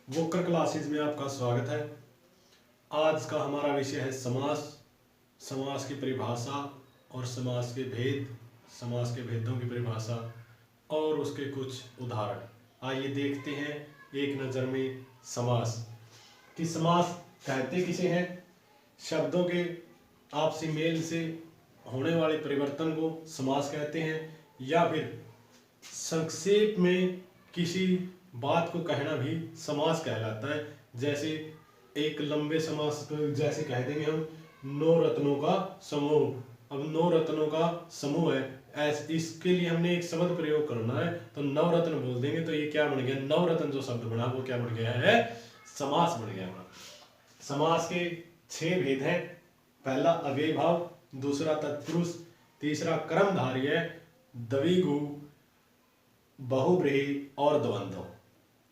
वोकर classes में आपका स्वागत है। आज का हमारा विषय है समास, समास की परिभाषा और समास के भेद, समास के भेदों की परिभाषा और उसके कुछ उदाहरण। आइए देखते हैं एक नज़र में समास कि समास कहते किसे हैं। शब्दों के आपसी मेल से होने वाले परिवर्तन को समास कहते हैं, या फिर संक्षेप में किसी बात को कहना भी समास कहलाता है। जैसे एक लंबे समास को जैसे कह देंगे हम नौ रत्नों का समूह। अब नौ रत्नों का समूह है, ऐसे इसके लिए हमने एक शब्द प्रयोग करना है तो नवरत्न बोल देंगे तो ये क्या बन गया, नवरत्न जो शब्द बना वो क्या बन गया है, समास बन गया। समास के 6 भेद हैं। पहला अव्ययी भाव, दूसरा तत्पुरुष, तीसरा कर्मधारय, द्विगु, बहुव्रीहि और द्वंद्व।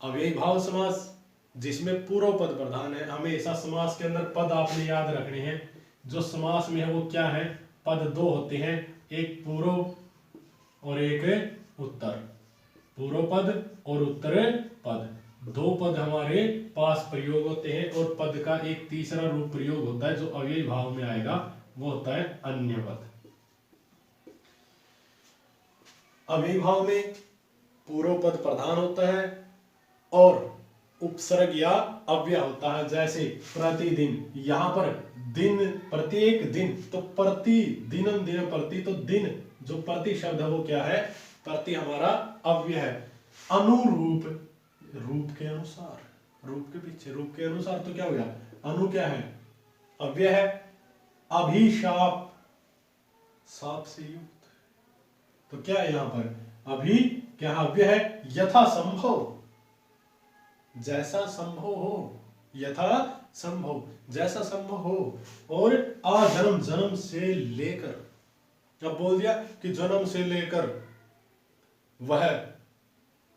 अव्ययी भाव समास जिसमें पूर्व पद प्रधान है। हमेशा समास के अंदर पद आपने याद रखने हैं। जो समास में है वो क्या है, पद 2 होते हैं, एक पूर्व और एक उत्तर। पूर्व पद और उत्तर पद, 2 पद हमारे पास प्रयोग होते हैं और पद का एक तीसरा रूप प्रयोग होता है जो अव्ययी भाव में आएगा, वो होता है अन्य पद। अव्ययी भाव में पूर्व पद प्रधान होता है और उपसर्ग या अव्यय होता है। जैसे प्रतिदिन, यहाँ पर दिन, प्रत्येक दिन, तो प्रति दिनम दिन प्रति, तो दिन जो प्रति शब्द है वो क्या है, प्रति हमारा अव्यय है। अनुरूप, रूप के अनुसार, रूप के पीछे रूप के अनुसार, तो क्या हो गया, अनु क्या है, अव्यय है। अभिशाप, साप से युक्त, तो क्या है यहाँ पर, अभी क्या अव्यय है। यथा संभव, जैसा संभव हो, यथा संभव, जैसा संभव हो। और आजन्म, जन्म से लेकर, जब बोल दिया कि जन्म से लेकर वह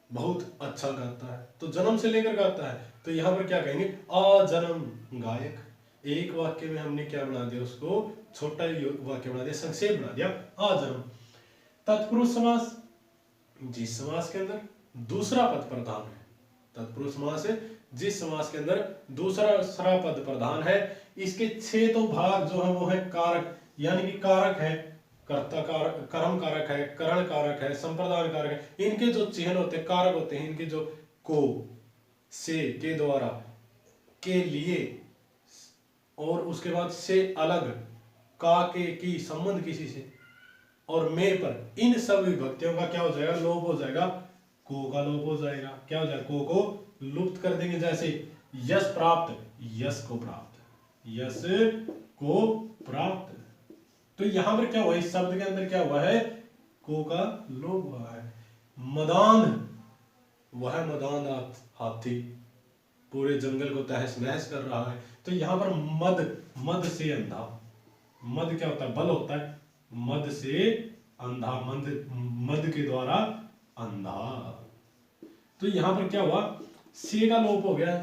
बहुत अच्छा गाता है, तो जन्म से लेकर गाता है, तो यहां पर क्या कहेंगे, आजन्म गायक। एक वाक्य में हमने क्या बना दिया, उसको छोटा वाक्य बना दिया, संक्षेप बना दिया, आजन्म। तत्पुरुष समास, जिस समास के अंदर दूसरा पद प्रधान है। तत्पुरुष समास है जिस समास के अंदर दूसरा पद प्रधान है। इसके 6 तो भाग जो है वो है कारक, यानी कि कारक है, कर्ता कारक, कर्म कारक है, करण कारक है, संप्रदान कारक है। इनके जो चिन्ह होते हैं, कारक होते हैं, इनके जो को, से, के द्वारा, के लिए, और उसके बाद से अलग, का, के, की, संबंध किसी से, और में पर, इन सब विभक्तियों का क्या हो जाएगा, लोप हो जाएगा, को का लोप हो जाएगा। क्या हो जाएगा, को लुप्त कर देंगे। जैसे यश प्राप्त, यश को प्राप्त, यश को प्राप्त। तो यहां पर क्या हुआ, इस शब्द के अंदर क्या हुआ है, को का लोप हुआ है। मदान, वह मदान हाथी पूरे जंगल को तहस नहस कर रहा है। तो यहां पर मद, मद से अंधा, मद क्या होता है, बल होता है, मद से अंधा, मद के द्वारा अंधा। तो यहां पर क्या हुआ, से का लोप हो गया।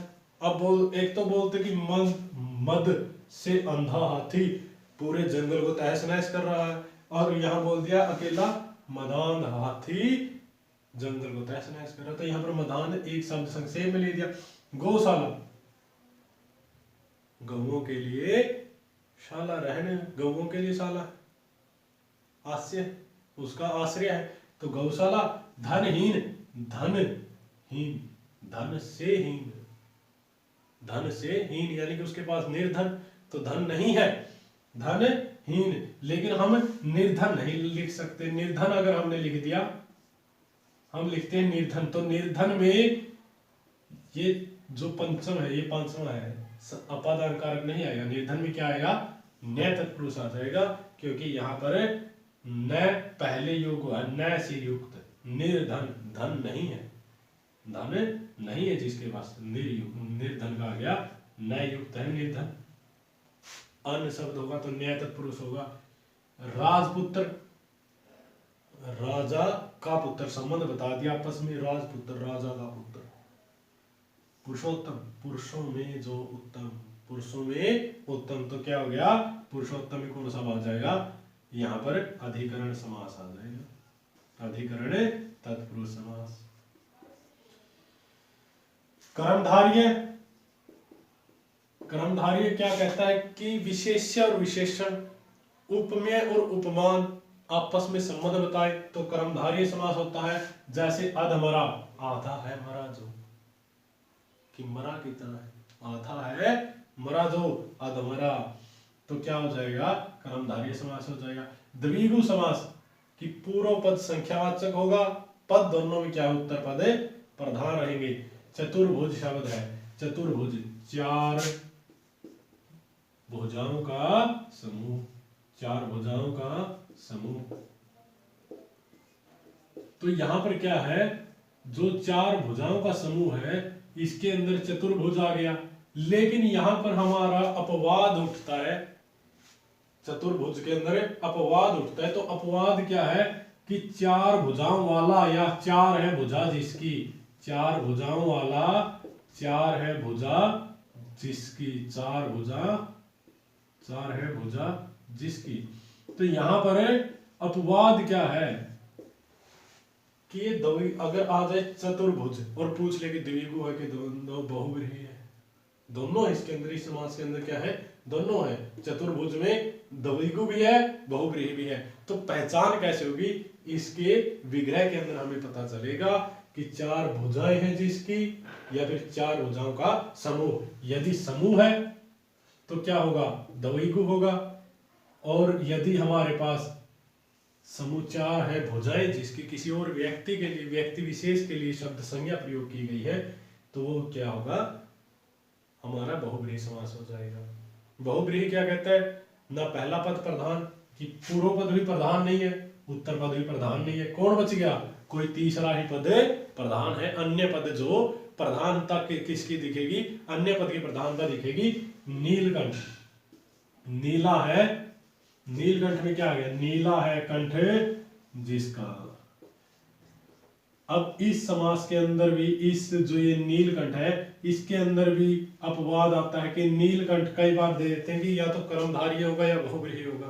अब एक तो बोलते कि मद से अंधा हाथी पूरे जंगल को तहस नहस कर रहा है, और यहां बोल दिया अकेला मदान हाथी जंगल को तहस नहस कर रहा है। तो यहां पर मदान एक शब्द संक्षेप में ले दिया। गौशाला, गौओं के लिए शाला, रहने गौओं के लिए शाला, आश्रय, उसका आश्रय है, तो गौशाला। धनहीन, धनहीन, धन से हीन, धन से हीन, यानी कि उसके पास निर्धन, तो धन नहीं है, धनहीन। लेकिन हम निर्धन नहीं लिख सकते। निर्धन अगर हमने लिख दिया, हम लिखते हैं निर्धन, तो निर्धन में ये जो पंचम है, ये पांचवा है, अपादान कारक नहीं आएगा। निर्धन में क्या आएगा, न तत्पुरुष आ जाएगा, क्योंकि यहाँ पर न पहले योग हुआ, न से युक्त, निर्धन, धन नहीं है, धन नहीं है जिसके पास, निर्धन का आ गया, न युक्त है निर्धन। अन्य शब्द होगा तो न्याय तत्पुरुष होगा। राजपुत्र, राजा का पुत्र, संबंध बता दिया आपस में, राजपुत्र, राजा का पुत्र। पुरुषोत्तम, पुरुषों में जो उत्तम, पुरुषों में उत्तम, तो क्या हो गया, पुरुषोत्तम में कौन सा आ जाएगा, यहाँ पर अधिकरण समास आ जाएगा, अधिकरण तत्पुरुष समास। कर्मधारय, कर्मधारय क्या कहता है कि विशेष्य और विशेषण, उपमेय और उपमान आपस में संबंध बताए तो कर्मधारय समास होता है। जैसे अधमरा, आधा है मरा जो, कि मरा कितना है, आधा है मरा जो, अधमरा, तो क्या हो जाएगा, कर्मधारय समास हो जाएगा। द्विगु समास कि पूर्व पद संख्यावाचक होगा, पद दोनों में क्या है, उत्तर पद प्रधान रहेंगे। चतुर्भुज शब्द है, चतुर्भुज चार भुजाओं का समूह, चार भुजाओं का समूह। तो यहां पर क्या है, जो चार भुजाओं का समूह है इसके अंदर चतुर्भुज आ गया, लेकिन यहां पर हमारा अपवाद उठता है, चतुर्भुज के अंदर अपवाद उठता है। तो अपवाद क्या है कि चार भुजाओं वाला, या चार है भुजा जिसकी, चार भुजाओं वाला, चार है भुजा जिसकी, चार भुजा, चार है भुजा जिसकी। तो यहां पर अपवाद क्या है कि ये अगर आ जाए चतुर्भुज और पूछ ले कि द्विगु है कि दोनों बहुव्रीहि है, दोनों इसके अंदर, इस समास के अंदर क्या है, दोनों है। चतुर्भुज में द्विगु भी है, बहुव्रीहि भी है। तो पहचान कैसे होगी, इसके विग्रह के अंदर हमें पता चलेगा कि चार भुजाएं हैं जिसकी, या फिर चार भुजाओं का समूह। यदि समूह है तो क्या होगा, द्विगु होगा, और यदि हमारे पास समुच्चार है भुजाएं जिसकी, किसी और व्यक्ति के लिए, व्यक्ति विशेष के लिए शब्द संज्ञा प्रयोग की गई है, तो वो क्या होगा, हमारा बहुव्रीहि समास हो जाएगा। बहुव्रीहि क्या कहता है, ना पहला पद प्रधान, कि पूर्व पद भी प्रधान नहीं है, उत्तर पद भी प्रधान नहीं है, कौन बच गया, कोई तीसरा ही पद प्रधान है। अन्य पद जो प्रधानता किसकी दिखेगी, अन्य पद की प्रधानता दिखेगी नीलकंठ, नीला है, नीलकंठ में क्या आ गया, नीला है कंठ जिसका। अब इस समास के अंदर भी, इस जो ये नीलकंठ है इसके अंदर भी अपवाद आता है कि नीलकंठ कई बार दे देते हैं कि या तो कर्मधारय होगा या बहुव्रीहि होगा,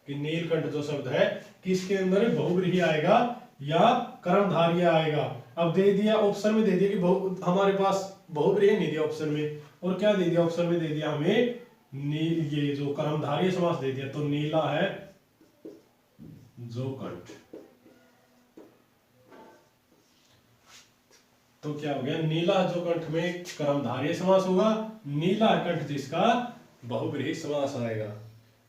कि नीलकंठ जो शब्द है किसके अंदर बहुव्रीहि आएगा या कर्मधारय आएगा। अब दे दिया ऑप्शन में, दे दिया कि हमारे पास बहुव्रीहि नहीं दिया ऑप्शन में, और क्या दे दिया ऑप्शन में, दे दिया हमें ये जो कर्मधारय समास दे दिया। तो नीला है जो कंठ, तो क्या हो गया, नीला जो कंठ में कर्मधारय समास होगा, नीला कंठ जिसका बहुव्रीहि समास आएगा।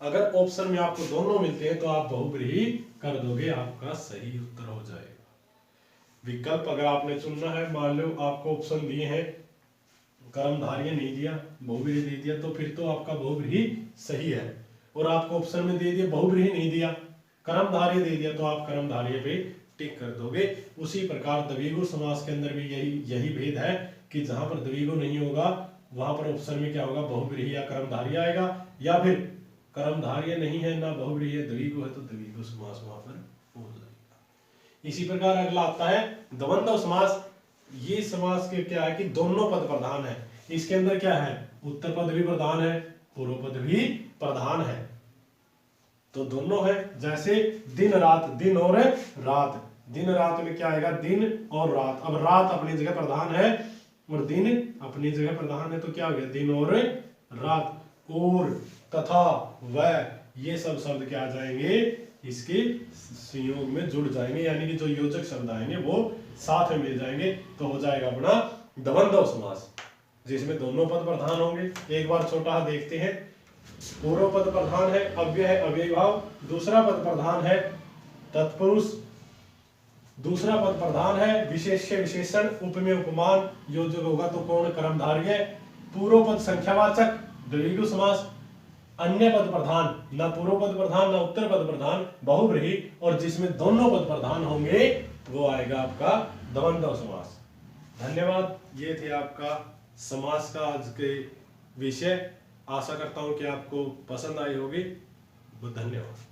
अगर ऑप्शन में आपको दोनों मिलते हैं तो आप बहुव्रीहि कर दोगे, आपका सही उत्तर हो जाएगा। विकल्प अगर आपने चुनना है, मान लो आपको ऑप्शन दिए हैं, कर्मधारय नहीं दिया, बहुव्रीहि दे दिया, तो फिर तो आपका बहुव्रीहि सही है। और आपको ऑप्शन में दे दिया बहुव्रीहि नहीं दिया, कर्मधारय दे दिया, तो आप कर्मधारय पे टिक कर दोगे। उसी प्रकार द्विगु समास के अंदर भी यही भेद है कि जहां पर द्विगु नहीं होगा वहां पर ऑप्शन में क्या होगा, बहुव्रीहि या कर्मधारय आएगा, या फिर कर्मधारय नहीं है ना बहुव्रीहि है, द्विगु है तो द्विगु समास वहां पर हो जाएगा। इसी प्रकार अगला आता है द्वंद्व समास। ये समास के क्या है कि दोनों पद प्रधान है, इसके अंदर क्या है, उत्तर पद भी प्रधान है, पूर्व पद भी प्रधान है, तो दोनों है। जैसे दिन रात, दिन और रात, दिन रात में क्या आएगा, दिन और रात। अब रात अपनी जगह प्रधान है और दिन अपनी जगह प्रधान है, तो क्या हो गया, दिन और रात। और तथा वह, ये सब शब्द क्या आ जाएंगे, इसके संयोग में जुड़ जाएंगे, यानी कि जो योजक शब्द आएंगे वो साथ में मिल जाएंगे, तो हो जाएगा अपना द्वंद्व समास, जिसमें दोनों पद प्रधान होंगे। एक बार छोटा देखते हैं, पूर्व पद प्रधान है, अव्यय है अव्ययीभाव, दूसरा पद प्रधान है तत्पुरुष, दूसरा पद प्रधान है विशेष्य विशेषण, उपमेय उपमान, योजक होगा तो कौन, कर्मधारय। पूर्व पद संख्यावाचक द्विगु समास, अन्य पद प्रधान, ना पूर्व पद प्रधान ना उत्तर पद प्रधान, बहुव्रीहि, और जिसमें दोनों पद प्रधान होंगे वो आएगा आपका द्वंद्व समास। धन्यवाद, ये थे आपका समास का आज के विषय। आशा करता हूं कि आपको पसंद आई होगी। धन्यवाद।